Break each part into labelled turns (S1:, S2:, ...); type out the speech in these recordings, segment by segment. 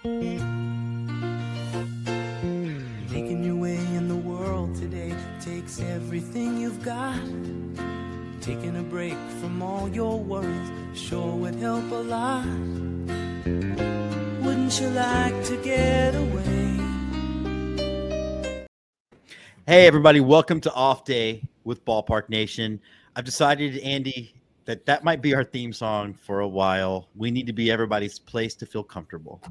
S1: Making your way in the world today takes everything you've got. Taking a break from all your worries sure would help a lot. Wouldn't you like to get away?
S2: Hey, everybody, welcome to Off Day with Ballpark Nation. I've decided, Andy, that might be our theme song for a while. We need to be everybody's place to feel comfortable.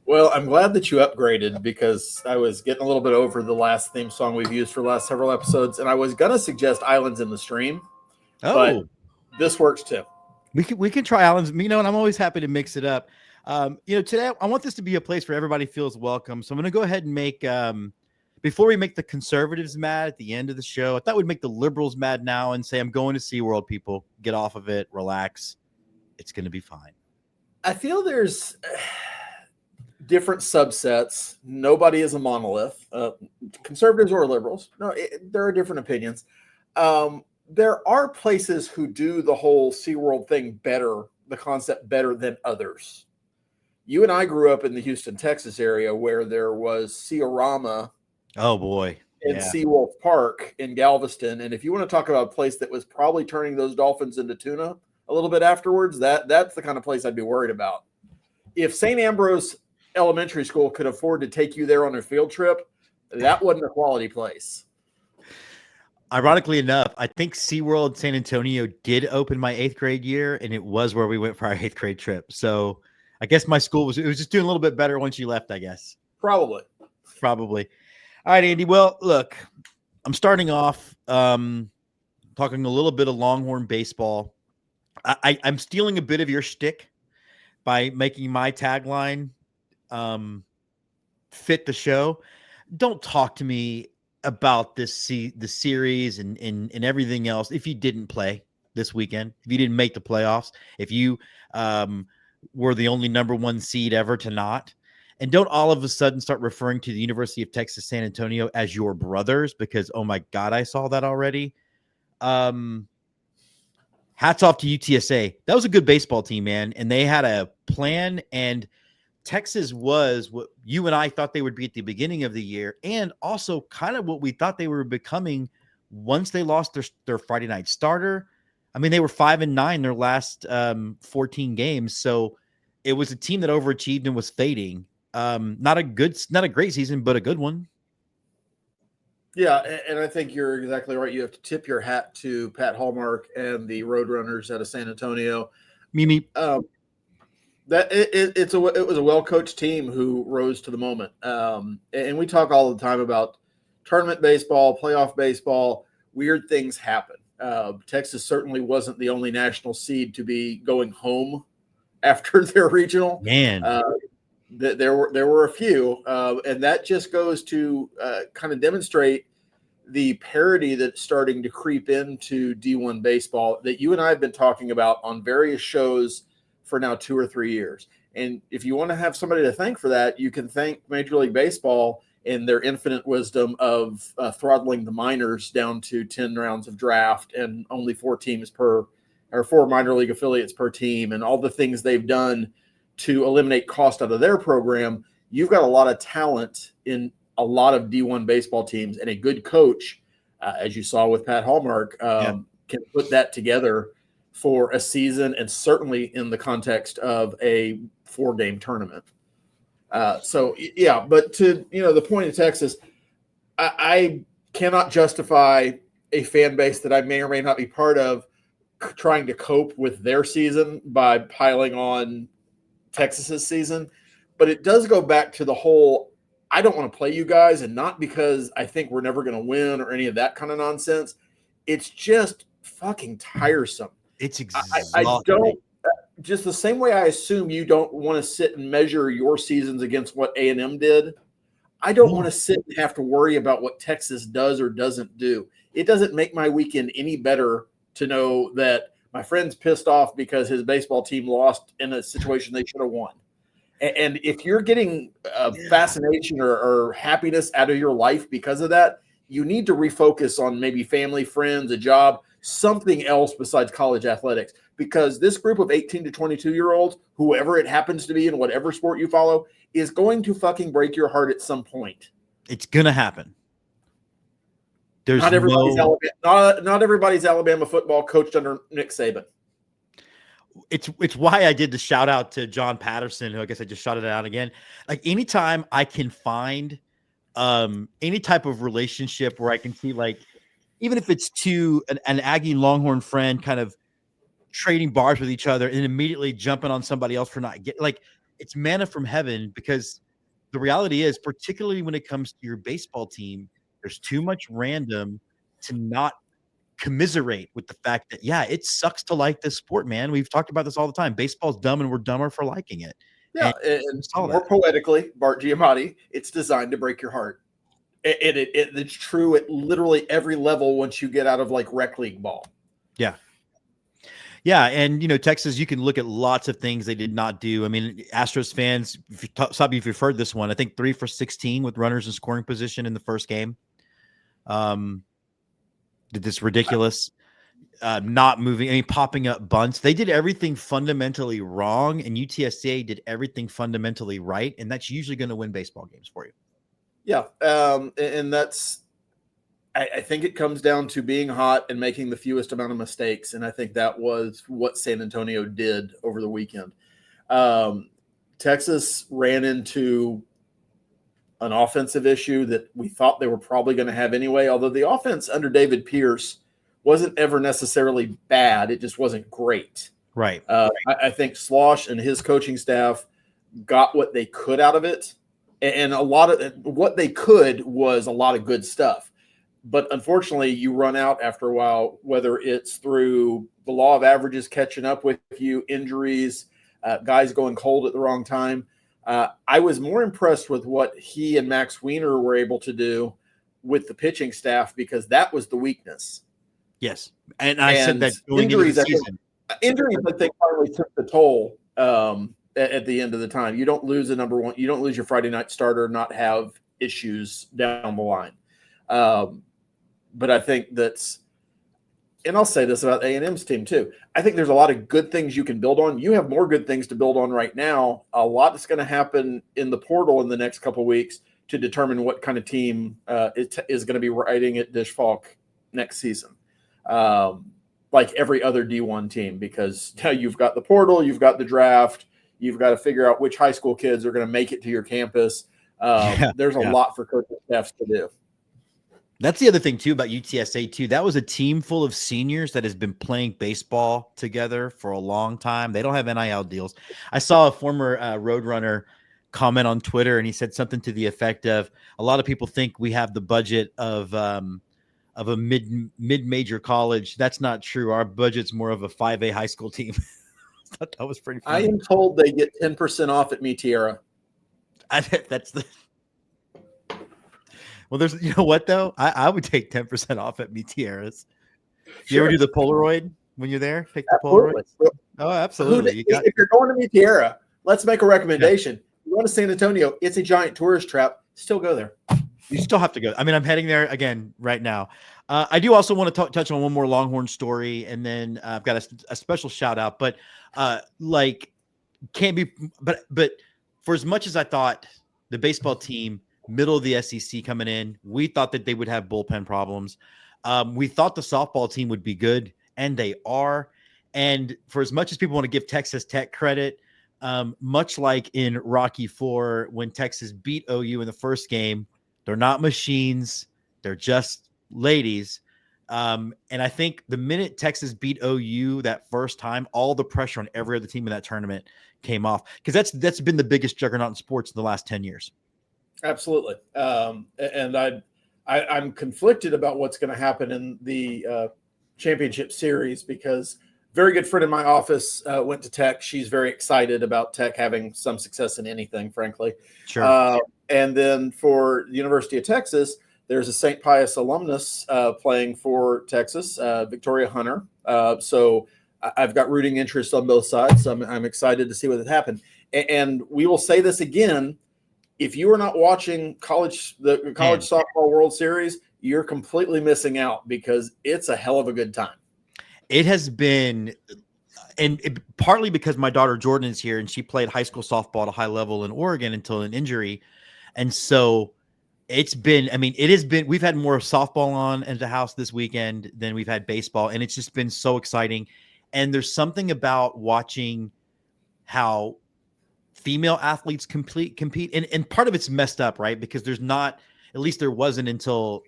S3: Well, I'm glad that you upgraded because I was getting a little bit over the last theme song we've used for the last several episodes, and I was going to suggest Islands in the Stream, but this works too.
S2: We can try Islands, and I'm always happy to mix it up. Today I want this to be a place where everybody feels welcome. So I'm going to go ahead and make before we make the conservatives mad at the end of the show, I thought we'd make the liberals mad now and say, I'm going to SeaWorld, people. Get off of it. Relax. It's going to be fine.
S3: I feel there's different subsets. Nobody is a monolith, conservatives or liberals. No, there are different opinions. There are places who do the whole SeaWorld thing better, the concept better than others. You and I grew up in the Houston, Texas area where there was Sea-Orama.
S2: Oh, boy.
S3: In Seawolf Park in Galveston. And if you want to talk about a place that was probably turning those dolphins into tuna a little bit afterwards, that's the kind of place I'd be worried about. If St. Ambrose Elementary School could afford to take you there on a field trip, that wasn't a quality place.
S2: Ironically enough, I think SeaWorld San Antonio did open my 8th grade year, and it was where we went for our 8th grade trip. So I guess my school was just doing a little bit better once you left, I guess.
S3: Probably.
S2: All right, Andy. Well, look, I'm starting off talking a little bit of Longhorn baseball. I'm stealing a bit of your shtick by making my tagline fit the show. Don't talk to me about the series and everything else if you didn't play this weekend, if you didn't make the playoffs, if you were the only number 1 seed ever to not. And don't all of a sudden start referring to the University of Texas San Antonio as your brothers because, oh, my God, I saw that already. Hats off to UTSA. That was a good baseball team, man. And they had a plan, and Texas was what you and I thought they would be at the beginning of the year, and also kind of what we thought they were becoming once they lost their Friday night starter. I mean, they were 5-9 their last 14 games. So it was a team that overachieved and was fading. Not a great season, but a good one.
S3: Yeah, and I think you're exactly right. You have to tip your hat to Pat Hallmark and the Roadrunners out of San Antonio.
S2: Mimi.
S3: It was a well-coached team who rose to the moment. And we talk all the time about tournament baseball, playoff baseball. Weird things happen. Texas certainly wasn't the only national seed to be going home after their regional.
S2: Man.
S3: There were a few, and that just goes to kind of demonstrate the parity that's starting to creep into D1 baseball that you and I have been talking about on various shows for now 2 or 3 years. And if you want to have somebody to thank for that, you can thank Major League Baseball in their infinite wisdom of throttling the minors down to 10 rounds of draft and only 4 minor league affiliates per team, and all the things they've done to eliminate cost out of their program. You've got a lot of talent in a lot of D1 baseball teams, and a good coach, as you saw with Pat Hallmark, can put that together for a season, and certainly in the context of a 4-game tournament. But to the point of Texas, I cannot justify a fan base that I may or may not be part of trying to cope with their season by piling on Texas's season. But it does go back to the whole, I don't want to play you guys, and not because I think we're never going to win or any of that kind of nonsense. It's just fucking tiresome.
S2: It's exhausting.
S3: I don't, just the same way I assume you don't want to sit and measure your seasons against what A&M did. I don't want to sit and have to worry about what Texas does or doesn't do. It doesn't make my weekend any better to know that my friend's pissed off because his baseball team lost in a situation they should have won. And if you're getting fascination or happiness out of your life because of that, you need to refocus on maybe family, friends, a job, something else besides college athletics, because this group of 18 to 22-year-olds, whoever it happens to be in whatever sport you follow, is going to fucking break your heart at some point.
S2: It's going to happen. There's
S3: not everybody's Alabama football coached under Nick Saban.
S2: It's why I did the shout out to John Patterson, who I guess I just shouted out again. Like anytime I can find any type of relationship where I can see, like, even if it's to an Aggie Longhorn friend kind of trading bars with each other and immediately jumping on somebody else for not getting, like, it's manna from heaven, because the reality is, particularly when it comes to your baseball team, there's too much random to not commiserate with the fact that, yeah, it sucks to like this sport, man. We've talked about this all the time. Baseball's dumb and we're dumber for liking it.
S3: Yeah, and more poetically, Bart Giamatti, it's designed to break your heart. It's true at literally every level once you get out of like rec league ball.
S2: Yeah. Yeah, and Texas, you can look at lots of things they did not do. I mean, Astros fans, if you've heard this one, I think 3 for 16 with runners in scoring position in the first game. This ridiculous, not moving. I mean, popping up bunts. They did everything fundamentally wrong, and UTSA did everything fundamentally right, and that's usually going to win baseball games for you.
S3: Yeah, and that's. I think it comes down to being hot and making the fewest amount of mistakes, and I think that was what San Antonio did over the weekend. Texas ran into an offensive issue that we thought they were probably going to have anyway, although the offense under David Pierce wasn't ever necessarily bad. It just wasn't great.
S2: Right.
S3: I think Slosh and his coaching staff got what they could out of it, and a lot of what they could was a lot of good stuff. But unfortunately, you run out after a while, whether it's through the law of averages catching up with you, injuries, guys going cold at the wrong time. I was more impressed with what he and Max Wiener were able to do with the pitching staff, because that was the weakness.
S2: Yes. And I said that going
S3: injuries,
S2: into the season.
S3: Injuries, I think, finally took the toll at the end of the time. You don't lose a number one. You don't lose your Friday night starter, not have issues down the line. But I think that's, and I'll say this about A&M's team too, I think there's a lot of good things you can build on. You have more good things to build on right now. A lot is going to happen in the portal in the next couple of weeks to determine what kind of team is going to be riding at Dish Falk next season. Like every other D1 team, because now you've got the portal, you've got the draft, you've got to figure out which high school kids are going to make it to your campus. There's a lot for coaching staffs to do.
S2: That's the other thing, too, about UTSA, too. That was a team full of seniors that has been playing baseball together for a long time. They don't have NIL deals. I saw a former Roadrunner comment on Twitter, and he said something to the effect of, a lot of people think we have the budget of a mid-major college. That's not true. Our budget's more of a 5A high school team. I thought that was pretty funny.
S3: I am told they get 10% off at Tierra.
S2: That's the... Well, there's, you know what, though? I would take 10% off at Tierra's. You ever do the Polaroid when you're there? Take the Polaroid? Oh, absolutely.
S3: If you're going to Tierra, let's make a recommendation. Yeah. You go to San Antonio, it's a giant tourist trap. Still go there.
S2: You still have to go. I mean, I'm heading there again right now. I do also want to touch on one more Longhorn story, and then I've got a special shout out. But can't be. But for as much as I thought the baseball team, middle of the SEC coming in, we thought that they would have bullpen problems. We thought the softball team would be good, and they are. And for as much as people want to give Texas Tech credit, much like in Rocky IV, when Texas beat OU in the first game, they're not machines. They're just ladies. And I think the minute Texas beat OU that first time, all the pressure on every other team in that tournament came off, because that's been the biggest juggernaut in sports in the last 10 years.
S3: Absolutely. And I'm conflicted about what's going to happen in the championship series, because very good friend in my office went to Tech. She's very excited about Tech having some success in anything, frankly.
S2: Sure.
S3: And then for the University of Texas, there's a St. Pius alumnus playing for Texas, Victoria Hunter. So I've got rooting interest on both sides. So I'm excited to see what happened. And we will say this again. If you are not watching the college softball World Series, you're completely missing out, because it's a hell of a good time.
S2: It has been, and partly because my daughter Jordan is here and she played high school softball at a high level in Oregon until an injury. And so it's been, I mean, it has been, we've had more softball on at the house this weekend than we've had baseball. And it's just been so exciting. And there's something about watching how female athletes compete. And part of it's messed up, right? Because there's not, at least there wasn't until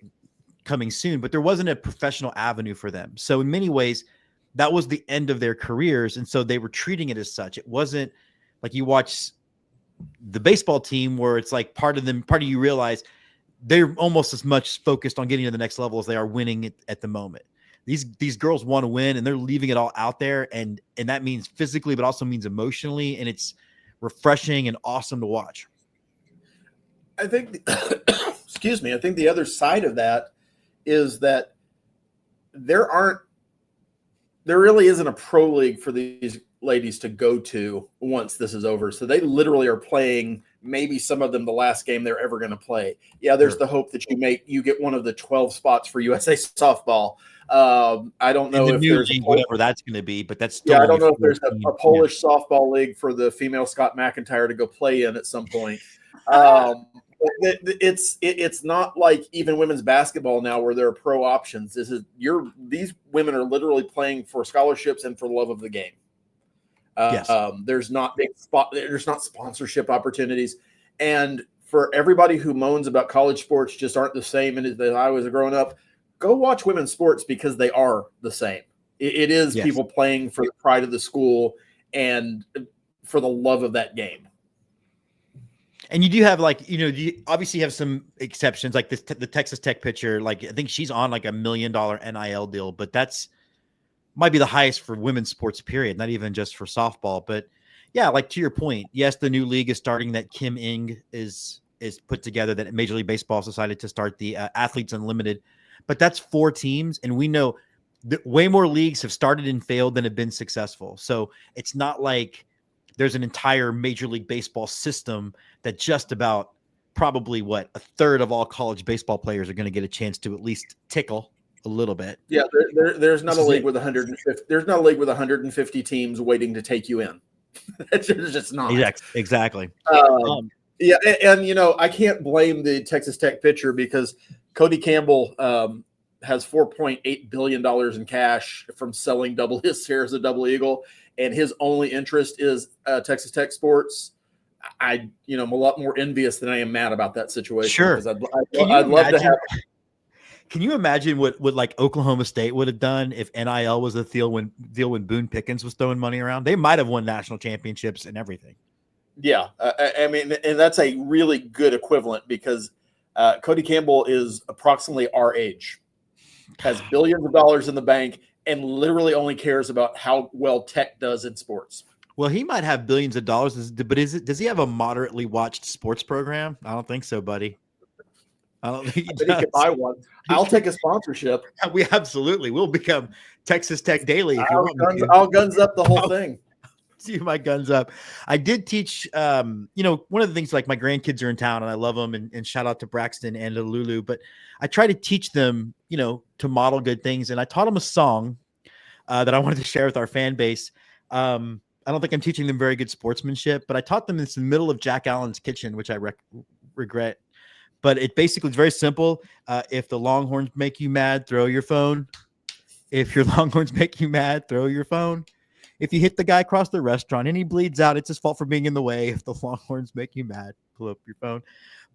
S2: coming soon, but there wasn't a professional avenue for them. So in many ways, that was the end of their careers. And so they were treating it as such. It wasn't like you watch the baseball team where it's like part of you realize they're almost as much focused on getting to the next level as they are winning it at the moment. These girls want to win and they're leaving it all out there. And that means physically, but also means emotionally. And it's refreshing and awesome to watch.
S3: I think, excuse me, I think the other side of that is that there really isn't a pro league for these ladies to go to once this is over. So they literally are playing maybe some of them the last game they're ever going to play. Yeah, there's the hope that you get one of the 12 spots for USA softball. I don't know if there's
S2: whatever that's going to be, but that's still
S3: I don't know if there's a Polish softball league for the female Scott McIntyre to go play in at some point. It's not like even women's basketball now where there are pro options. These women are literally playing for scholarships and for love of the game.
S2: Yes.
S3: There's not sponsorship opportunities. And for everybody who moans about college sports just aren't the same as I was growing up, go watch women's sports because they are the same. It is people playing for the pride of the school and for the love of that game.
S2: And you do have you obviously have some exceptions, like the Texas Tech pitcher. Like I think she's on like $1 million NIL deal, but that's might be the highest for women's sports period, not even just for softball. But yeah, like to your point, yes, the new league is starting that Kim Ng is put together, that Major League Baseball has decided to start, the Athletes Unlimited, but that's 4 teams. And we know that way more leagues have started and failed than have been successful. So it's not like there's an entire Major League Baseball system that just about probably a third of all college baseball players are going to get a chance to at least tickle a little bit.
S3: Yeah, there's not a league with 150. There's not a league with 150 teams waiting to take you in. It's just not.
S2: Exactly.
S3: Yeah, and I can't blame the Texas Tech pitcher because Cody Campbell has $4.8 billion in cash from selling his shares of Double Eagle, and his only interest is Texas Tech sports. I'm a lot more envious than I am mad about that situation.
S2: Sure.
S3: Because I'd love to have.
S2: Can you imagine what like Oklahoma State would have done if NIL was a deal when Boone Pickens was throwing money around? They might have won national championships and everything.
S3: Yeah, I mean, and that's a really good equivalent because Cody Campbell is approximately our age, has billions of dollars in the bank, and literally only cares about how well Tech does in sports.
S2: Well, he might have billions of dollars, but does he have a moderately watched sports program? I don't think so, buddy. I don't think he
S3: could buy one. I'll take a sponsorship.
S2: We'll become Texas Tech Daily.
S3: I'll guns up the whole thing.
S2: See my guns up. I did teach, one of the things, like my grandkids are in town and I love them, and shout out to Braxton and to Lulu, but I try to teach them, to model good things. And I taught them a song that I wanted to share with our fan base. I don't think I'm teaching them very good sportsmanship, but I taught them this in the middle of Jack Allen's kitchen, which I regret. But it basically is very simple. If the Longhorns make you mad, throw your phone. If your Longhorns make you mad, throw your phone. If you hit the guy across the restaurant and he bleeds out, it's his fault for being in the way. If the Longhorns make you mad, pull up your phone.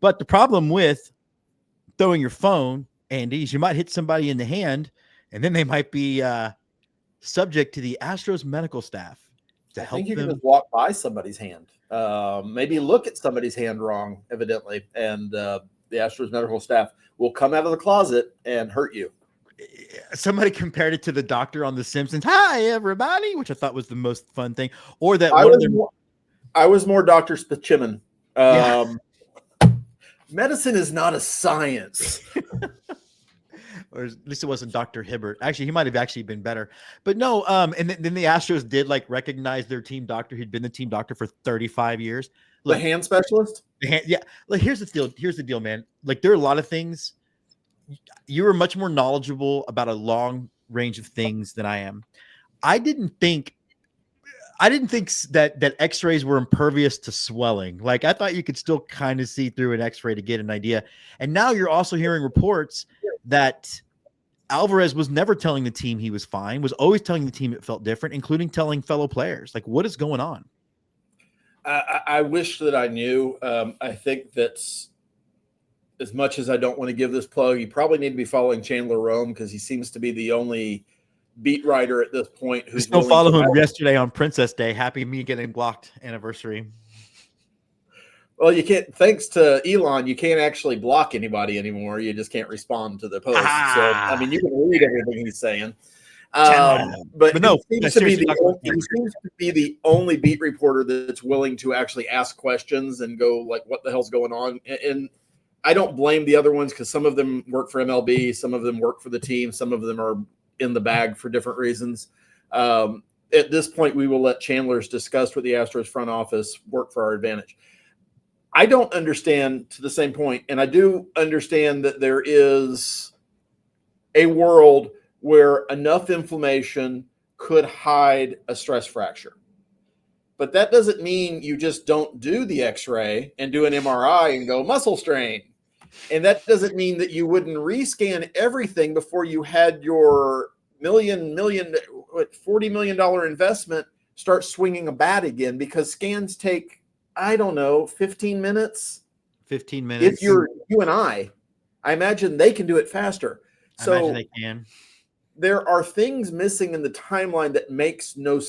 S2: But the problem with throwing your phone, Andy, is you might hit somebody in the hand, and then they might be subject to the Astros medical staff to help them. I think you can
S3: just walk by somebody's hand. Maybe look at somebody's hand wrong, evidently, and the Astros medical staff will come out of the closet and hurt you.
S2: Somebody compared it to the doctor on The Simpsons. Hi, everybody, which I thought was the most fun thing. Or that
S3: I was more Dr. Spachiman. Medicine is not a science.
S2: Or at least it wasn't Dr. Hibbert. Actually, he might have actually been better. But no, and then the Astros did recognize their team doctor who'd been the team doctor for 35 years.
S3: The hand specialist?
S2: Yeah. Here's the deal, man. There are a lot of things. You were much more knowledgeable about a long range of things than I am. I didn't think that X-rays were impervious to swelling. Like, I thought you could still kind of see through an X-ray to get an idea. And now you're also hearing reports that Alvarez was never telling the team he was fine, was always telling the team it felt different, including telling fellow players. Like, what is going on?
S3: I wish that I knew. I think that's, as much as I don't want to give this plug, you probably need to be following Chandler Rome, because he seems to be the only beat writer at this point who's
S2: Still follow him yesterday on Princess Day. Happy me getting blocked anniversary.
S3: Well, you can't, thanks to Elon, you can't actually block anybody anymore. You just can't respond to the post. So, I mean, you can read everything he's saying. But no, he seems to be the only beat reporter that's willing to actually ask questions and go like, what the hell's going on? And I don't blame the other ones, because some of them work for MLB, some of them work for the team, some of them are in the bag for different reasons. At this point, we will let Chandler's discussed with the Astros front office work for our advantage. I don't understand, to the same point, and I do understand that there is a world where enough inflammation could hide a stress fracture. But that doesn't mean you just don't do the X-ray and do an MRI and go muscle strain. And that doesn't mean that you wouldn't rescan everything before you had your $40 million investment start swinging a bat again, because scans take, I don't know, 15 minutes.
S2: 15 minutes.
S3: If you're you and I imagine they can do it faster. So
S2: I imagine they can.
S3: There are things missing in the timeline that make no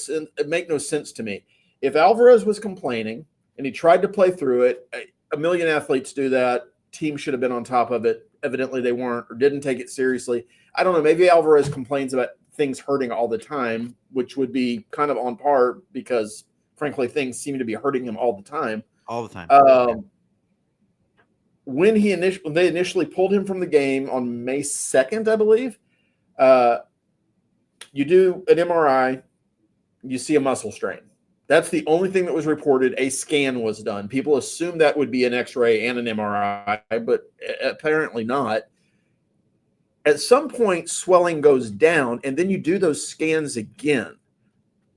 S3: sense to me. If Alvarez was complaining and he tried to play through it, a million athletes do that. Team should have been on top of it. Evidently they weren't, or didn't take it seriously. I don't know. Maybe Alvarez complains about things hurting all the time, which would be kind of on par, because frankly, things seem to be hurting him all the time.
S2: All the time.
S3: When they initially pulled him from the game on May 2nd, I believe, you do an MRI, you see a muscle strain. That's the only thing that was reported. A scan was done. People assumed that would be an X-ray and an MRI, but apparently not. At some point, swelling goes down, and then you do those scans again.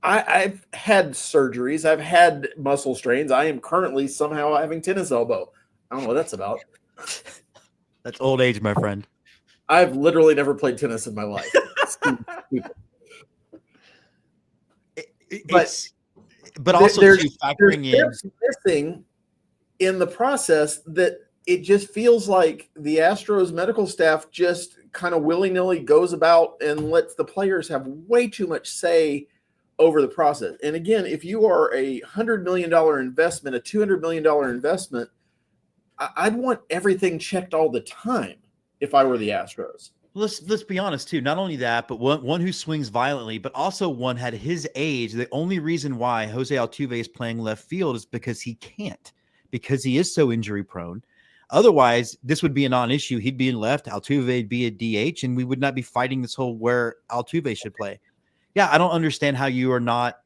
S3: I've had surgeries. I've had muscle strains. I am currently somehow having tennis elbow. I don't know what that's about.
S2: That's old age, my friend.
S3: I've literally never played tennis in my life. But also factoring in missing in the process that it just feels like the Astros medical staff just kind of willy-nilly goes about and lets the players have way too much say over the process. And again, if you are a $100 million investment, a $200 million investment, I'd want everything checked all the time if I were the Astros.
S2: Let's be honest too. Not only that, but one who swings violently, but also one had his age. The only reason why Jose Altuve is playing left field is because he can't, because he is so injury prone. Otherwise, this would be a non-issue. He'd be in left, Altuve would be a DH, and we would not be fighting this whole where Altuve should play. Yeah, I don't understand how you are not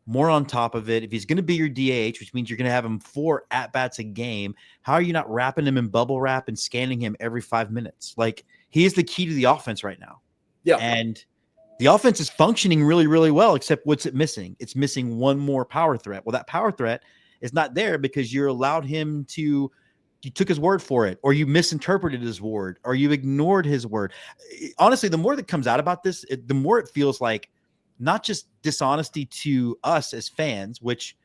S2: more on top of it. If he's going to be your DH, which means you're going to have him 4 at-bats a game, how are you not wrapping him in bubble wrap and scanning him every 5 minutes? Like, he is the key to the offense right now.
S3: Yeah.
S2: And the offense is functioning really, really well, except what's it missing? It's missing one more power threat. Well, that power threat is not there because you allowed him to – you took his word for it, or you misinterpreted his word, or you ignored his word. Honestly, the more that comes out about this, the more it feels like not just dishonesty to us as fans, which,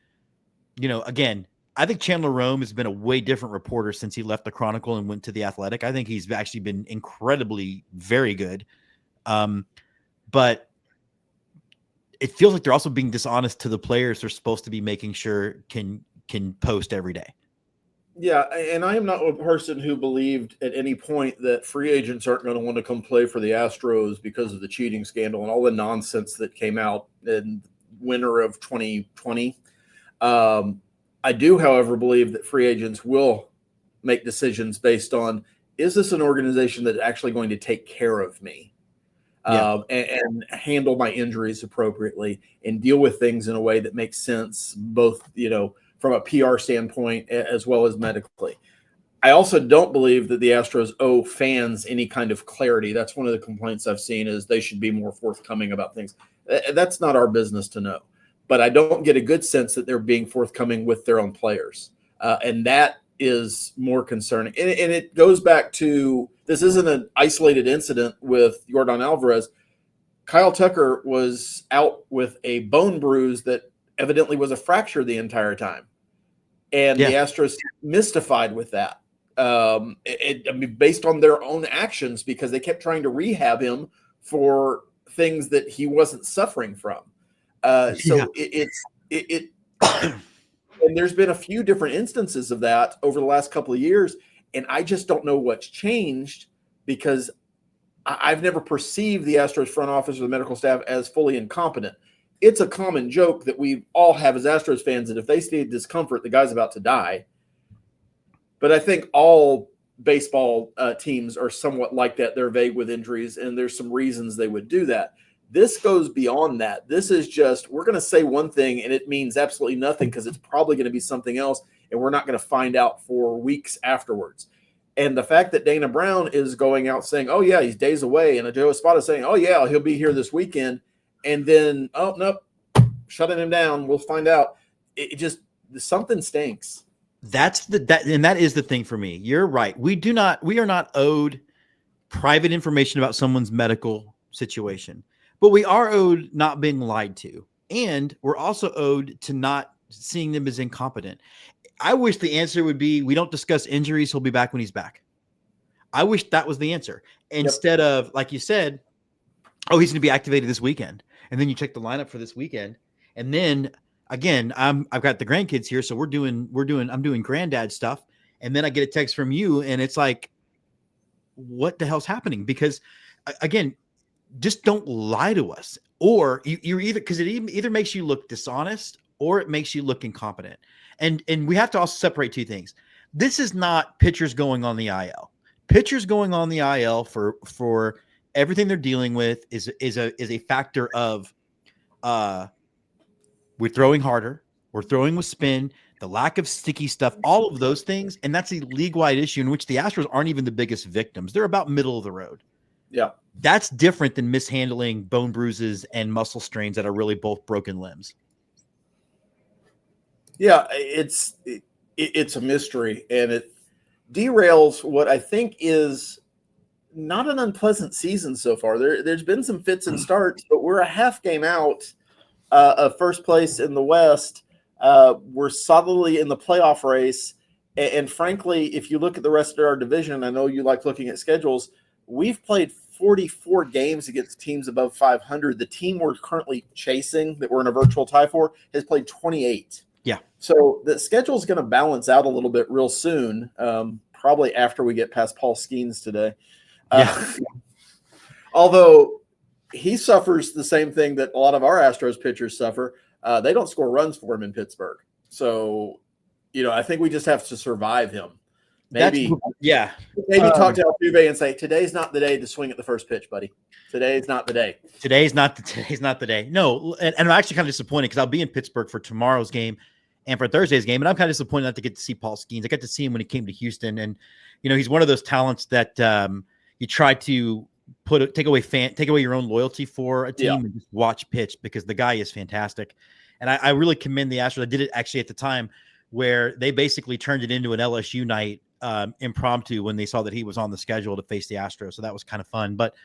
S2: you know, again, I think Chandler Rome has been a way different reporter since he left the Chronicle and went to the Athletic. I think he's actually been incredibly very good. But it feels like they're also being dishonest to the players they're supposed to be making sure can post every day.
S3: Yeah, and I am not a person who believed at any point that free agents aren't going to want to come play for the Astros because of the cheating scandal and all the nonsense that came out in winter of 2020. I do, however, believe that free agents will make decisions based on, is this an organization that's actually going to take care of me and handle my injuries appropriately and deal with things in a way that makes sense, both, you know, from a PR standpoint as well as medically. I also don't believe that the Astros owe fans any kind of clarity. That's one of the complaints I've seen is they should be more forthcoming about things. That's not our business to know. But I don't get a good sense that they're being forthcoming with their own players. And that is more concerning. And it goes back to this isn't an isolated incident with Yordan Alvarez. Kyle Tucker was out with a bone bruise that evidently was a fracture the entire time. And the Astros mystified with that. I mean, based on their own actions, because they kept trying to rehab him for things that he wasn't suffering from. So it and there's been a few different instances of that over the last couple of years, and I just don't know what's changed because I've never perceived the Astros front office or the medical staff as fully incompetent. It's a common joke that we all have as Astros fans that if they see discomfort, the guy's about to die. But I think all baseball teams are somewhat like that. They're vague with injuries, and there's some reasons they would do that. This goes beyond that. This is just, we're going to say one thing, and it means absolutely nothing because it's probably going to be something else, and we're not going to find out for weeks afterwards. And the fact that Dana Brown is going out saying, oh, yeah, he's days away, and Joe Espada saying, oh, yeah, he'll be here this weekend, and then, oh, nope, shutting him down. We'll find out. It just, something stinks.
S2: And that is the thing for me. You're right. We are not owed private information about someone's medical situation, but we are owed not being lied to. And we're also owed to not seeing them as incompetent. I wish the answer would be, we don't discuss injuries. He'll be back when he's back. I wish that was the answer instead of, like you said, oh, he's going to be activated this weekend. And then you check the lineup for this weekend. And then again, I've got the grandkids here. So I'm doing granddad stuff. And then I get a text from you and it's like, what the hell's happening? Because again, just don't lie to us, or you're either, because it either makes you look dishonest or it makes you look incompetent. And we have to also separate two things. This is not pitchers going on the IL. Pitchers going on the IL for everything they're dealing with is a factor of we're throwing harder, we're throwing with spin, the lack of sticky stuff, all of those things, and that's a league-wide issue in which the Astros aren't even the biggest victims. They're about middle of the road.
S3: Yeah.
S2: That's different than mishandling bone bruises and muscle strains that are really both broken limbs.
S3: Yeah, it's a mystery, and it derails what I think is not an unpleasant season so far. There's been some fits and starts, but we're a half game out of first place in the West. We're solidly in the playoff race, and frankly, if you look at the rest of our division, I know you like looking at schedules, we've played 44 games against teams above 500. The team we're currently chasing, that we're in a virtual tie for, has played 28.
S2: Yeah. So
S3: the schedule is going to balance out a little bit real soon, probably after we get past Paul Skeens today. Although he suffers the same thing that a lot of our Astros pitchers suffer. They don't score runs for him in Pittsburgh. So, I think we just have to survive him. Maybe talk to Altuve and say, today's not the day to swing at the first pitch, buddy. Today's not the day.
S2: Today's not the day. No, and I'm actually kind of disappointed because I'll be in Pittsburgh for tomorrow's game and for Thursday's game, and I'm kind of disappointed not to get to see Paul Skeens. I got to see him when he came to Houston, and he's one of those talents that you try to take away your own loyalty for a team and just watch pitch, because the guy is fantastic. And I really commend the Astros. I did it actually at the time where they basically turned it into an LSU night impromptu when they saw that he was on the schedule to face the Astros. So that was kind of fun. But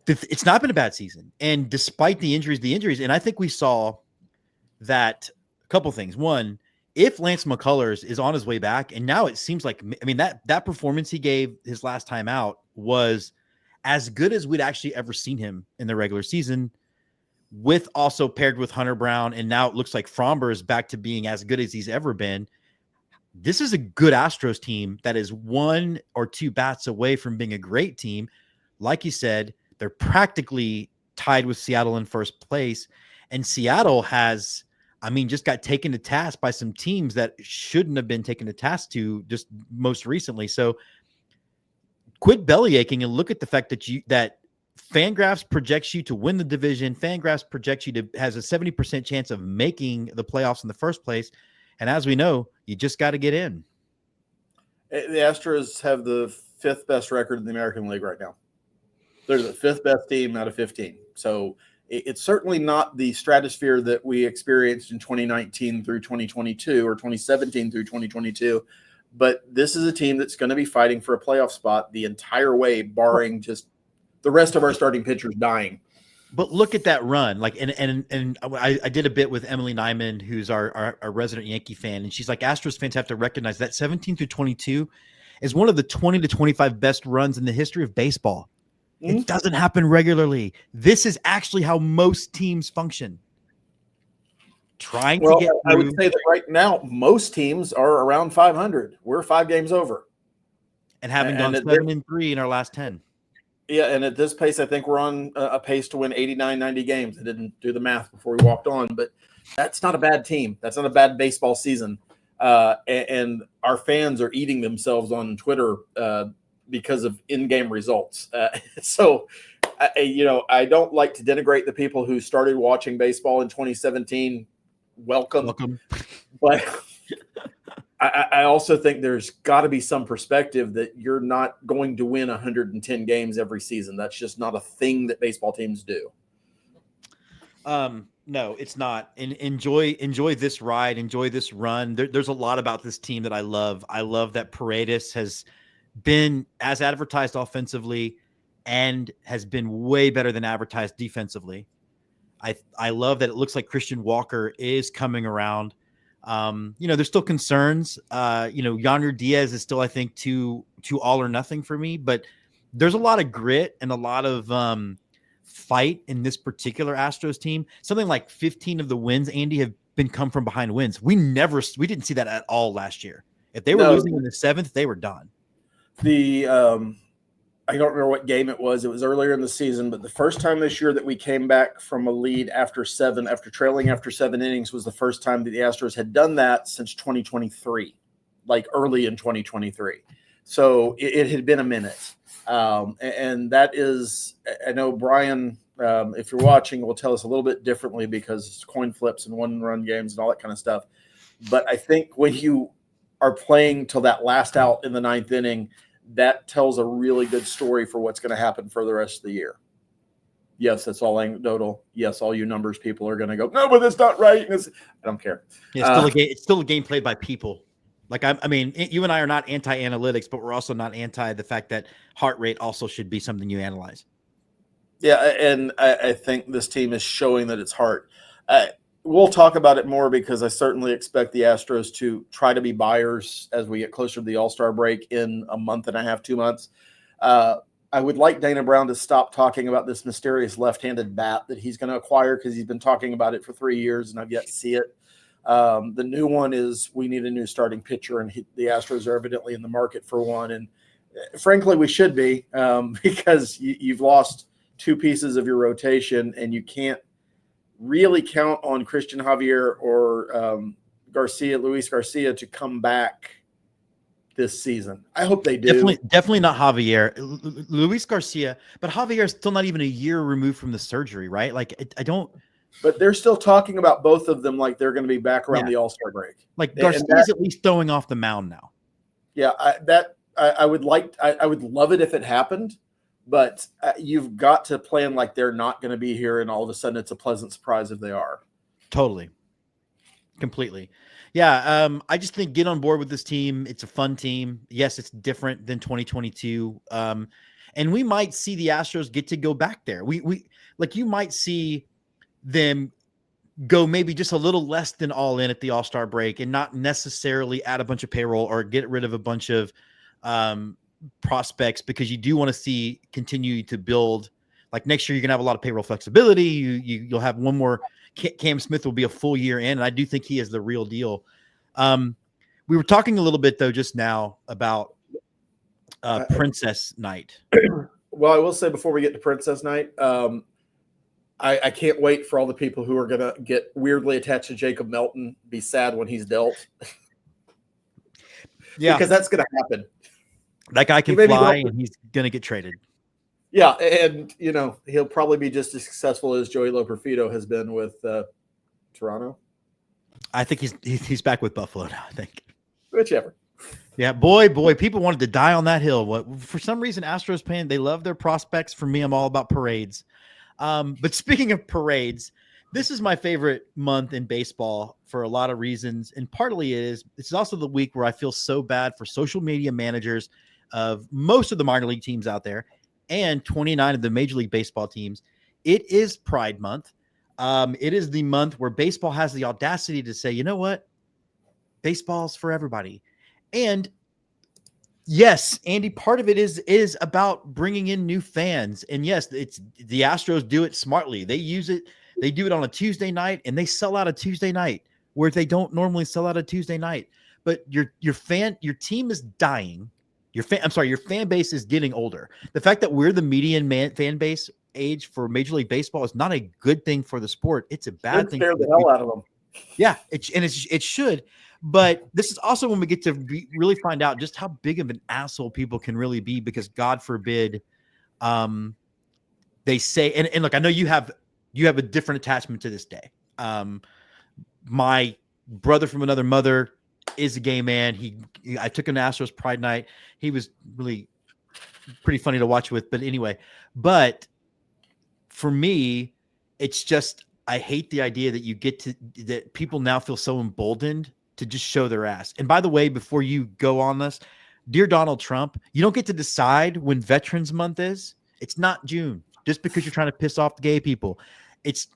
S2: it's not been a bad season. And despite the injuries, and I think we saw that a couple things. One, if Lance McCullers is on his way back, and now it seems like, that performance he gave his last time out was as good as we'd actually ever seen him in the regular season, with also paired with Hunter Brown. And now it looks like Fromber is back to being as good as he's ever been. This is a good Astros team that is 1 or 2 bats away from being a great team. Like you said, they're practically tied with Seattle in first place. And Seattle has, just got taken to task by some teams that shouldn't have been taken to task to just most recently. So quit belly aching and look at the fact that Fangraphs projects you to win the division. Fangraphs projects you has a 70% chance of making the playoffs in the first place. And as we know, you just got to get in.
S3: The Astros have the 5th best record in the American League right now. They're the 5th best team out of 15. So it's certainly not the stratosphere that we experienced in 2019 through 2022 or 2017 through 2022. But this is a team that's going to be fighting for a playoff spot the entire way, barring just the rest of our starting pitchers dying.
S2: But look at that run. Like, and I did a bit with Emily Nyman, who's our resident Yankee fan. And she's like, Astros fans have to recognize that 17 through 22 is one of the 20 to 25 best runs in the history of baseball. Mm-hmm. It doesn't happen regularly. This is actually how most teams function. To get through.
S3: I would say that right now, most teams are around 500. We're 5 games over.
S2: And having gone 7-3 in our last 10.
S3: Yeah, and at this pace, I think we're on a pace to win 89, 90 games. I didn't do the math before we walked on, but that's not a bad team. That's not a bad baseball season. And our fans are eating themselves on Twitter because of in-game results. So, I don't like to denigrate the people who started watching baseball in 2017. Welcome. But I also think there's got to be some perspective that you're not going to win 110 games every season. That's just not a thing that baseball teams do.
S2: No, it's not. And enjoy this ride. Enjoy this run. There's a lot about this team that I love. I love that Paredes has been as advertised offensively and has been way better than advertised defensively. I love that it looks like Christian Walker is coming around. There's still concerns. Yonder Diaz is still, I think, too all or nothing for me, but there's a lot of grit and a lot of fight in this particular Astros team. Something like 15 of the wins, Andy, have been come from behind wins. We didn't see that at all last year. If they were losing in the 7th, they were done.
S3: I don't remember what game it was. It was earlier in the season, but the first time this year that we came back from a lead after trailing after 7 innings was the first time that the Astros had done that since 2023, like early in 2023. So it had been a minute. And that is, I know Brian, if you're watching, will tell us a little bit differently because it's coin flips and 1-run games and all that kind of stuff. But I think when you are playing till that last out in the 9th inning, that tells a really good story for what's going to happen for the rest of the year. Yes, that's all anecdotal. Yes, all you numbers people are going to go, no, but that's not right. I don't care.
S2: Yeah, it's still a game played by people. Like, I mean, you and I are not anti-analytics, but we're also not anti the fact that heart rate also should be something you analyze.
S3: Yeah, and I think this team is showing that it's heart. We'll talk about it more because I certainly expect the Astros to try to be buyers as we get closer to the All-Star break in a month and a half, 2 months. I would like Dana Brown to stop talking about this mysterious left-handed bat that he's going to acquire because he's been talking about it for 3 years and I've yet to see it. The new one is we need a new starting pitcher, and the Astros are evidently in the market for one. And frankly, we should be because you've lost 2 pieces of your rotation and you can't really count on Christian Javier or Luis Garcia to come back this season. I hope they do.
S2: Definitely not Javier. Luis Garcia, but Javier is still not even a year removed from the surgery, right? Like, I don't.
S3: But they're still talking about both of them like they're going to be back around the All-Star break.
S2: Like, Garcia's at least throwing off the mound now.
S3: Yeah, I would love it if it happened. But you've got to plan like they're not going to be here, and all of a sudden it's a pleasant surprise if they are.
S2: Totally. Completely. Yeah, I just think get on board with this team. It's a fun team. Yes, it's different than 2022. And we might see the Astros get to go back there. We like, you might see them go maybe just a little less than all in at the All-Star break and not necessarily add a bunch of payroll or get rid of a bunch of prospects, because you do want to see continue to build. Like, next year you're gonna have a lot of payroll flexibility. You'll have one more. Cam Smith will be a full year in, and I do think he is the real deal. We were talking a little bit though just now about Princess Night.
S3: Well, I will say before we get to Princess Night, I can't wait for all the people who are gonna get weirdly attached to Jacob Melton be sad when he's dealt.
S2: Yeah,
S3: because that's gonna happen.
S2: That guy can fly, and he's going to get traded.
S3: Yeah, and, he'll probably be just as successful as Joey Loperfido has been with Toronto.
S2: I think he's back with Buffalo now, I think.
S3: Whichever.
S2: Yeah, boy, people wanted to die on that hill. What for some reason, Astros fan, they love their prospects. For me, I'm all about parades. But speaking of parades, this is my favorite month in baseball for a lot of reasons, and partly it's also the week where I feel so bad for social media managers of most of the minor league teams out there, and 29 of the Major League Baseball teams. It is Pride Month. It is the month where baseball has the audacity to say, you know what, baseball's for everybody. And yes, Andy, part of it is about bringing in new fans. And yes, it's the Astros do it smartly. They do it on a Tuesday night, and they sell out a Tuesday night where they don't normally sell out a Tuesday night. But your team is dying. Your fan base is getting older. The fact that we're the median fan base age for Major League Baseball is not a good thing for the sport. It's a bad thing.
S3: Scare the hell out of them.
S2: Yeah, it should. But this is also when we get to really find out just how big of an asshole people can really be, because God forbid, they say, and look, I know you have a different attachment to this day. My brother from another mother is a gay man. I took him to Astros Pride Night. He was really pretty funny to watch with. But anyway, for me, it's just, I hate the idea that people now feel so emboldened to just show their ass. And by the way, before you go on this, dear Donald Trump, you don't get to decide when Veterans Month is. It's not June, just because you're trying to piss off the gay people. It's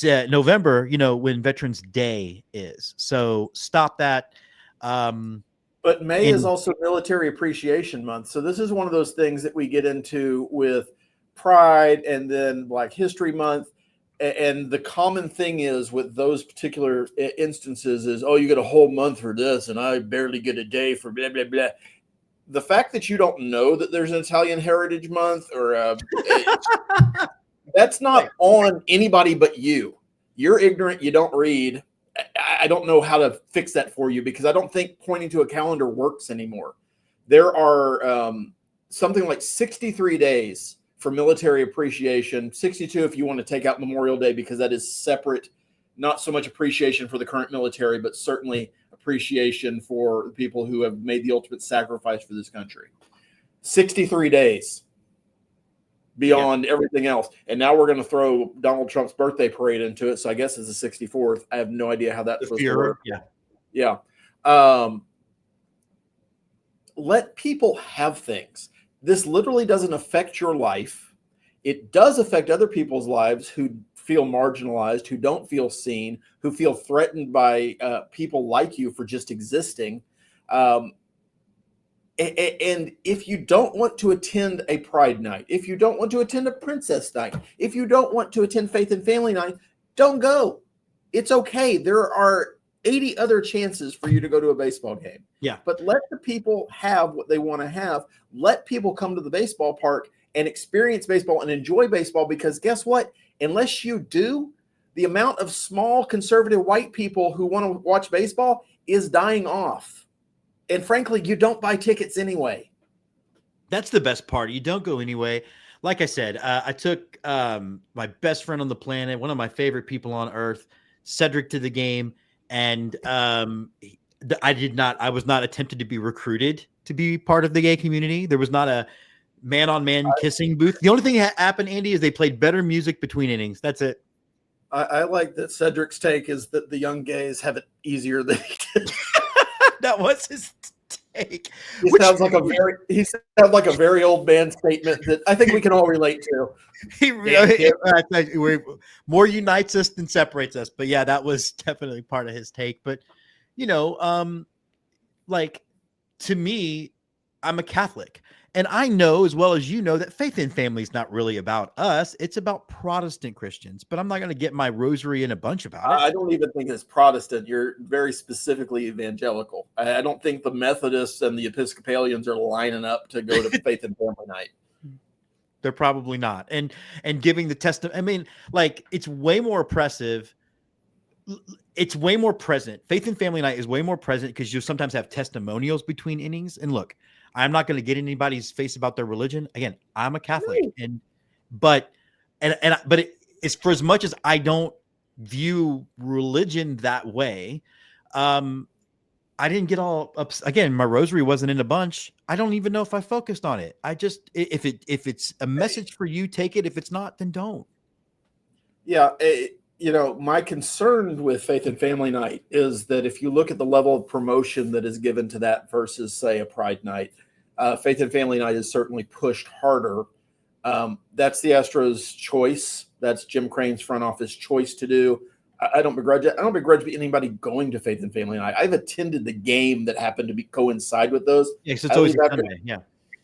S2: November, when Veterans Day is. So stop that.
S3: But May is also Military Appreciation Month. So this is one of those things that we get into with Pride and then Black History Month. And the common thing is with those particular instances is, oh, you get a whole month for this, and I barely get a day for blah, blah, blah. The fact that you don't know that there's an Italian Heritage Month or that's not on anybody but you. You're ignorant. You don't read. I don't know how to fix that for you, because I don't think pointing to a calendar works anymore. There are something like 63 days for military appreciation, 62 if you want to take out Memorial Day, because that is separate, not so much appreciation for the current military, but certainly appreciation for the people who have made the ultimate sacrifice for this country. 63 days beyond everything else. And now we're going to throw Donald Trump's birthday parade into it. So I guess it's the 64th. I have no idea how that's supposed to work. Yeah. Let people have things. This literally doesn't affect your life. It does affect other people's lives who feel marginalized, who don't feel seen, who feel threatened by people like you for just existing. And if you don't want to attend a Pride Night, if you don't want to attend a Princess Night, if you don't want to attend Faith and Family Night, don't go. It's okay. There are 80 other chances for you to go to a baseball game.
S2: Yeah.
S3: But let the people have what they want to have. Let people come to the baseball park and experience baseball and enjoy baseball, because guess what? Unless you do, the amount of small conservative white people who want to watch baseball is dying off. And frankly, you don't buy tickets anyway.
S2: That's the best part. You don't go anyway. Like I said, I took my best friend on the planet, one of my favorite people on earth, Cedric, to the game. And I was not attempted to be recruited to be part of the gay community. There was not a man-on-man kissing booth. The only thing that happened, Andy, is they played better music between innings. That's it.
S3: I like that Cedric's take is that the young gays have it easier than he did.
S2: That was his take.
S3: He sounds like a very old man statement that I think we can all relate to.
S2: More unites us than separates us. But yeah, that was definitely part of his take. But to me, I'm a Catholic. And I know, as well as you know, that Faith and Family is not really about us. It's about Protestant Christians. But I'm not going to get my rosary in a bunch about it.
S3: I don't even think it's Protestant. You're very specifically evangelical. I don't think the Methodists and the Episcopalians are lining up to go to Faith and Family Night.
S2: They're probably not. And giving the testimony. I mean, it's way more oppressive. It's way more present. Faith and Family Night is way more present because you sometimes have testimonials between innings. And look, I'm not going to get in anybody's face about their religion. Again, I'm a Catholic, but it's for as much as I don't view religion that way. I didn't get all ups again. My rosary wasn't in a bunch. I don't even know if I focused on it. I just if it's a message for you, take it. If it's not, then don't.
S3: Yeah, my concern with Faith and Family Night is that if you look at the level of promotion that is given to that versus, say, a Pride Night, Faith and Family Night is certainly pushed harder. That's the Astros' choice. That's Jim Crane's front office choice to do. I don't begrudge it. I don't begrudge anybody going to Faith and Family Night. I've attended the game that happened to coincide with those.
S2: Yeah, so it's always a Sunday. Yeah.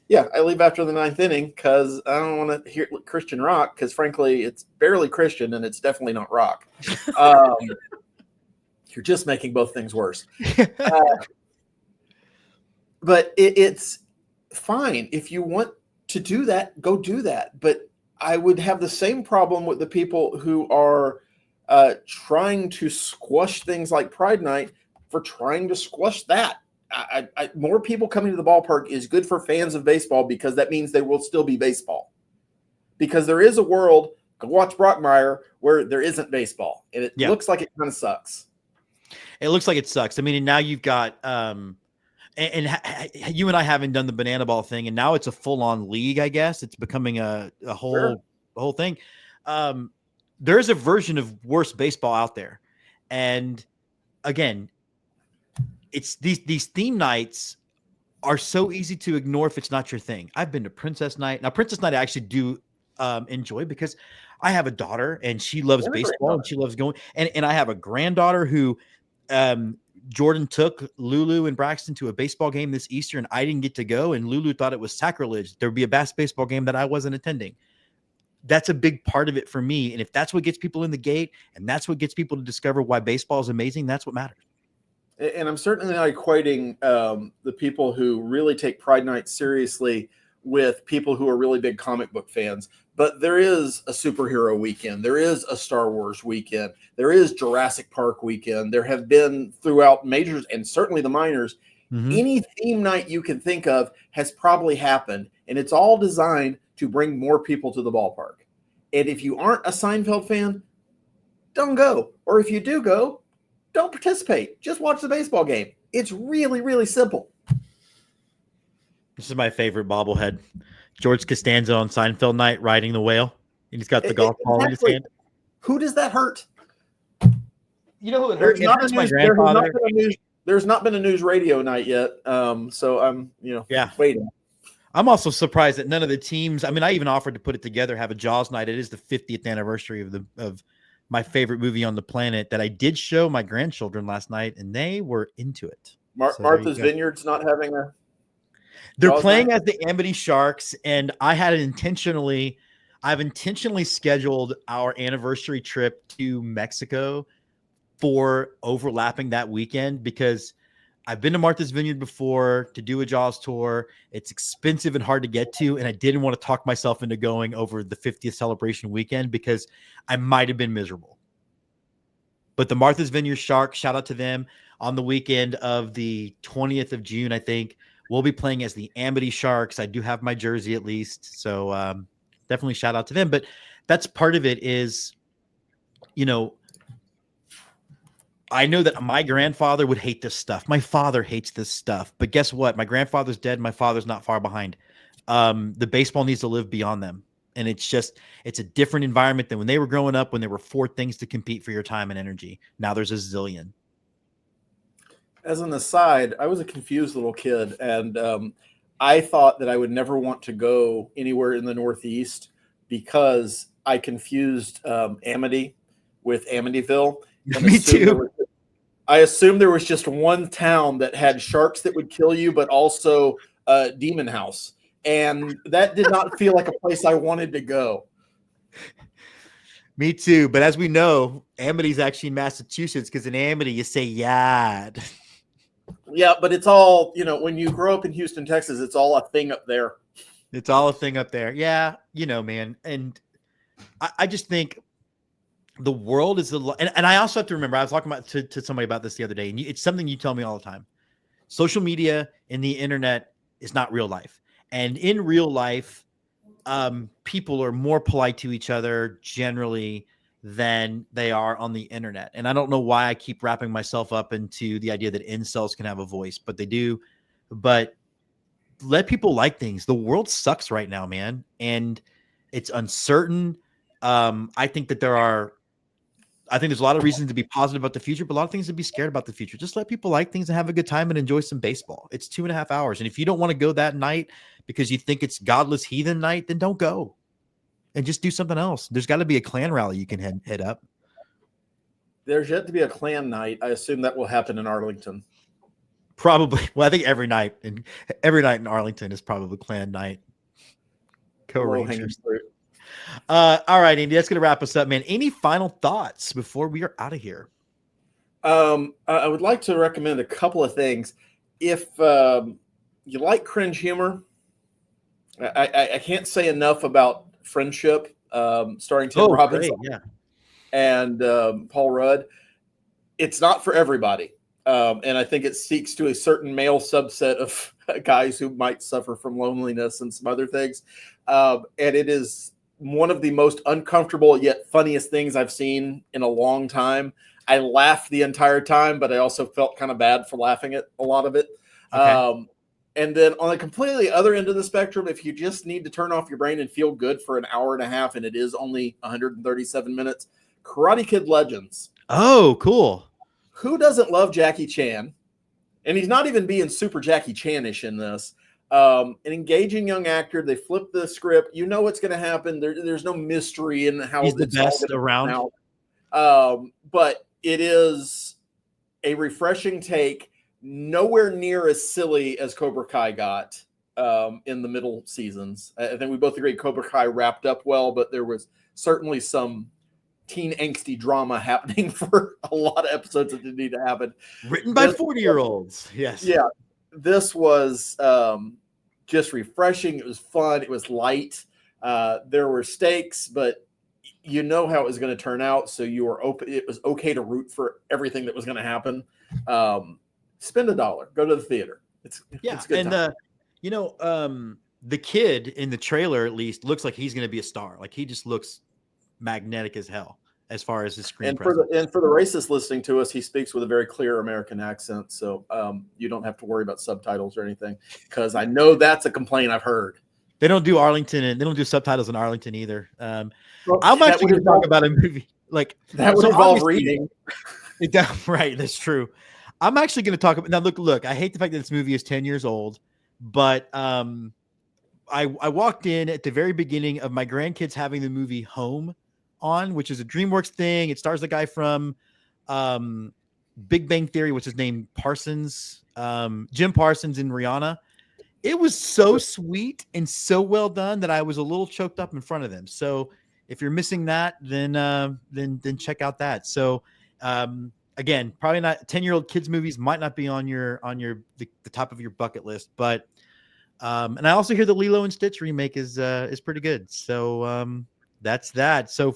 S3: Yeah, I leave after the ninth inning because I don't want to hear Christian rock because, frankly, it's barely Christian and it's definitely not rock. You're just making both things worse. But it's fine. If you want to do that, go do that. But I would have the same problem with the people who are trying to squash things like Pride Night for trying to squash that. More people coming to the ballpark is good for fans of baseball because that means there will still be baseball. Because there is a world, go watch Brockmire, where there isn't baseball. And it looks like it kind of sucks.
S2: It looks like it sucks. I mean, and now you've got and you and I haven't done the banana ball thing, and now it's a full-on league, I guess. It's becoming a whole thing. There's a version of worse baseball out there. And again, it's these theme nights are so easy to ignore if it's not your thing. I've been to Princess Night. Now, Princess Night I actually do enjoy because I have a daughter and she loves baseball and she loves going. And I have a granddaughter who Jordan took Lulu and Braxton to a baseball game this Easter, and I didn't get to go. And Lulu thought it was sacrilege. There would be a baseball game that I wasn't attending. That's a big part of it for me. And if that's what gets people in the gate and that's what gets people to discover why baseball is amazing, that's what matters.
S3: And I'm certainly not equating the people who really take Pride Night seriously with people who are really big comic book fans. But there is a superhero weekend. There is a Star Wars weekend. There is Jurassic Park weekend. There have been throughout majors and certainly the minors. Mm-hmm. Any theme night you can think of has probably happened. And it's all designed to bring more people to the ballpark. And if you aren't a Seinfeld fan, don't go. Or if you do go, don't participate. Just watch the baseball game. It's really, really simple.
S2: This is my favorite bobblehead. George Costanza on Seinfeld night riding the whale. And he's got the golf ball in his hand.
S3: Who does that hurt?
S2: You know who it hurts? It hurts my grandfather.
S3: There's not been a news radio night yet. So I'm, waiting.
S2: I'm also surprised that none of the teams, I mean, I even offered to put it together, have a Jaws night. It is the 50th anniversary of my favorite movie on the planet that I did show my grandchildren last night, and they were into it.
S3: Martha's Vineyard's not having a.
S2: They're playing as the Amity Sharks, and I've intentionally scheduled our anniversary trip to Mexico for overlapping that weekend because I've been to Martha's Vineyard before to do a Jaws tour. It's expensive and hard to get to, and I didn't want to talk myself into going over the 50th celebration weekend because I might have been miserable. But the Martha's Vineyard Sharks, shout out to them, on the weekend of the 20th of June, I think, we'll be playing as the Amity Sharks. I do have my jersey at least, so definitely shout out to them. But that's part of it is, I know that my grandfather would hate this stuff. My father hates this stuff. But guess what? My grandfather's dead. My father's not far behind. The baseball needs to live beyond them. And it's a different environment than when they were growing up, when there were 4 things to compete for your time and energy. Now there's a zillion.
S3: As an aside, I was a confused little kid, and I thought that I would never want to go anywhere in the Northeast because I confused Amity with Amityville.
S2: Me too.
S3: I assumed there was just one town that had sharks that would kill you, but also a demon house. And that did not feel like a place I wanted to go.
S2: Me too. But as we know, Amity's actually in Massachusetts because in Amity, you say yad.
S3: Yeah, but it's all, when you grow up in Houston, Texas, it's all a thing up there.
S2: It's all a thing up there. Yeah, man. And I just think the world is and I also have to remember, I was talking about to somebody about this the other day, and it's something you tell me all the time. Social media and the internet is not real life. And in real life, people are more polite to each other generally than they are on the internet. And I don't know why I keep wrapping myself up into the idea that incels can have a voice, but they do. But let people like things. The world sucks right now, man. And it's uncertain. I think there's a lot of reasons to be positive about the future, but a lot of things to be scared about the future. Just let people like things and have a good time and enjoy some baseball. It's 2.5 hours. And if you don't want to go that night because you think it's godless heathen night, then don't go and just do something else. There's got to be a Klan rally you can head up.
S3: There's yet to be a Klan night. I assume that will happen in Arlington.
S2: Probably. Well, I think every night in Arlington is probably Klan night. Go Rangers. All right, Andy, that's going to wrap us up, man. Any final thoughts before we are out of here?
S3: I would like to recommend a couple of things. If you like cringe humor, I can't say enough about Friendship, starring Tim Robinson and Paul Rudd. It's not for everybody. And I think it speaks to a certain male subset of guys who might suffer from loneliness and some other things. And it is one of the most uncomfortable yet funniest things I've seen in a long time. I laughed the entire time, but I also felt kind of bad for laughing at a lot of it. Okay. And then on the completely other end of the spectrum, if you just need to turn off your brain and feel good for an hour and a half, and it is only 137 minutes, Karate Kid Legends.
S2: Oh, cool.
S3: Who doesn't love Jackie Chan? And he's not even being super Jackie Chan-ish in this. An engaging young actor. They flip the script. You know what's going to happen. There's no mystery in how
S2: he's the best around.
S3: But it is a refreshing take. Nowhere near as silly as Cobra Kai got in the middle seasons. I think we both agree Cobra Kai wrapped up well, but there was certainly some teen angsty drama happening for a lot of episodes that didn't need to happen.
S2: Written by 40-year-olds. Yes.
S3: Yeah. This was just refreshing. It was fun. It was light. There were stakes, but you know how it was going to turn out. So you were open. It was okay to root for everything that was going to happen. Spend $1, go to the theater. It's good.
S2: And the kid in the trailer at least looks like he's going to be a star. Like he just looks magnetic as hell as far as his screen presence.
S3: For the racists listening to us, he speaks with a very clear American accent, so you don't have to worry about subtitles or anything, because I know that's a complaint I've heard.
S2: They don't do Arlington, and they don't do subtitles in Arlington either. I'm actually going to talk about a movie like
S3: that would involve reading.
S2: Right, that's true. I'm actually going to talk about now. Look. I hate the fact that this movie is 10 years old, but I walked in at the very beginning of my grandkids having the movie Home on, which is a DreamWorks thing. It stars the guy from Big Bang Theory, which is named Parsons, Jim Parsons and Rihanna. It was so sweet and so well done that I was a little choked up in front of them. So if you're missing that, then check out that. So again, probably not 10-year-old kids movies might not be on the top of your bucket list, but and I also hear the Lilo and Stitch remake is pretty good. So that's that. So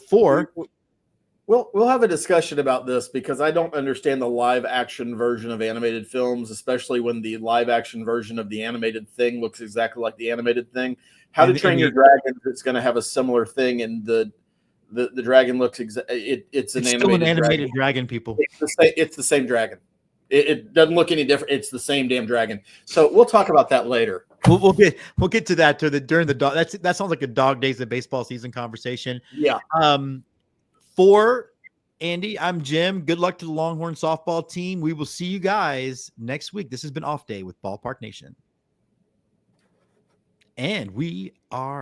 S3: we'll have a discussion about this, because I don't understand the live action version of animated films, especially when the live action version of the animated thing looks exactly like the animated thing. How to Train Your Dragon is going to have a similar thing, and the dragon looks it's
S2: still an animated dragon. People,
S3: it's the same dragon. It doesn't look any different. It's the same damn dragon. So we'll talk about that later.
S2: We'll get to that during the dog. That sounds like a dog days of baseball season conversation.
S3: Yeah.
S2: For Andy, I'm Jim. Good luck to the Longhorn softball team. We will see you guys next week. This has been Off Day with Ballpark Nation, and we are